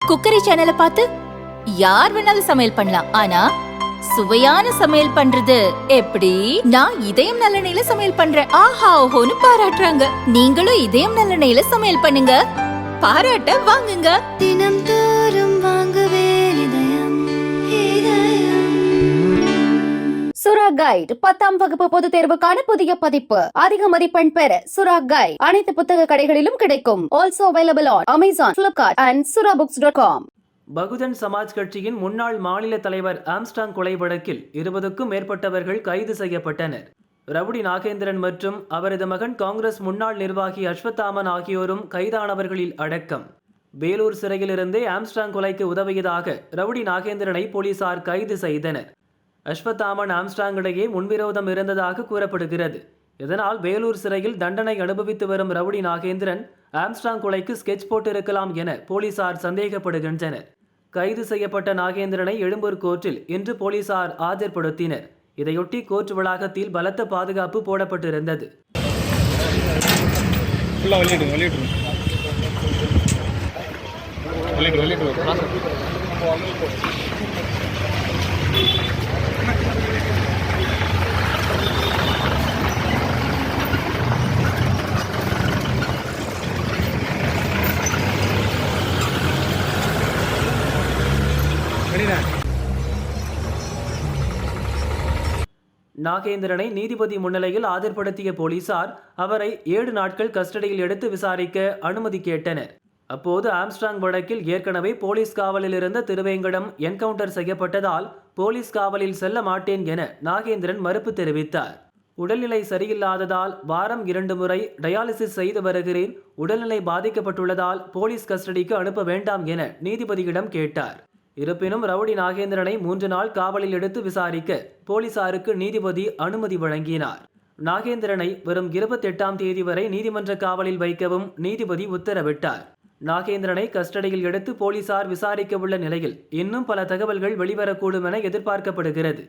Cookery சேனலை பார்த்து யார் வேணாலும் சமையல் பண்ணலாம். ஆனா சுவையான சமையல் பண்றது எப்படி? நான் இதயம் நல்லெண்ணெயில சமையல் பண்றேன். ஆஹா ஓஹோன்னு பாராட்டுறாங்க. நீங்களும் இதயம் நல்லெண்ணெயில சமையல் பண்ணுங்க, பாராட்ட வாங்குங்க. தினம் தோறும் வாங்குவே இதயம் இதயம். சுரா கைட் 10ஆம் வகுப்பு பொதுத் தேர்வுக்கான புதிய பதிப்பு. அதிக மதிப்பெண் பெற சுரா கைட் அனைத்து புத்தக கடைகளிலும் கிடைக்கும். Also available on Amazon, Flipkart and surabooks.com. Bahujan Samaj கட்சியின் முன்னாள் மாநில தலைவர் ஆம்ஸ்டாங் கொலை வழக்கில் 20க்கும் மேற்பட்டவர்கள் கைது செய்யப்பட்டனர். ரவுடி நாகேந்திரன் மற்றும் அவரது மகன் காங்கிரஸ் முன்னாள் நிர்வாகி அஸ்வத்தாமன் ஆகியோரும் கைதானவர்களில் அடக்கம். வேலூர் சிறையிலிருந்தே ஆம்ஸ்டாங் கொலைக்கு உதவியதாக ரவுடி நாகேந்திரனை போலீசார் கைது செய்தனர். அஸ்வத்தாமன் ஆம்ஸ்டாங் இடையே முன்விரோதம் இருந்ததாக கூறப்படுகிறது. இதனால் வேலூர் சிறையில் தண்டனை அனுபவித்து வரும் ரவுடி நாகேந்திரன் ஆம்ஸ்டாங் கொலைக்கு ஸ்கெட்ச் போட்டிருக்கலாம் என போலீசார் சந்தேகப்படுகின்றனர். கைது செய்யப்பட்ட நாகேந்திரனை எழும்பூர் கோர்ட்டில் இன்று போலீசார் ஆஜர்படுத்தினர். இதையொட்டி கோர்ட் வளாகத்தில் பலத்த பாதுகாப்பு போடப்பட்டிருந்தது. நாகேந்திரனை நீதிபதி முன்னிலையில் ஆஜர்படுத்திய போலீசார் அவரை 7 நாட்கள் கஸ்டடியில் எடுத்து விசாரிக்க அனுமதி கேட்டனர். அப்போது ஆம்ஸ்டாங் வழக்கில் ஏற்கனவே போலீஸ் காவலில் இருந்த திருவேங்கடம் என்கவுண்டர் செய்யப்பட்டதால் போலீஸ் காவலில் செல்ல மாட்டேன் என நாகேந்திரன் மறுப்பு தெரிவித்தார். உடல்நிலை சரியில்லாததால் வாரம் 2 முறை டயாலிசிஸ் செய்து வருகிறேன், உடல்நிலை பாதிக்கப்பட்டுள்ளதால் போலீஸ் கஸ்டடிக்கு அனுப்ப வேண்டாம் என நீதிபதியிடம் கேட்டார். இருப்பினும் ரவுடி நாகேந்திரனை 3 நாள் காவலில் எடுத்து விசாரிக்க போலீசாருக்கு நீதிபதி அனுமதி வழங்கினார். நாகேந்திரனை வரும் 28ஆம் தேதி வரை நீதிமன்ற காவலில் வைக்கவும் நீதிபதி உத்தரவிட்டார். நாகேந்திரனை கஸ்டடியில் எடுத்து போலீசார் விசாரிக்க உள்ள நிலையில் இன்னும் பல தகவல்கள் வெளிவரக்கூடும் என எதிர்பார்க்கப்படுகிறது.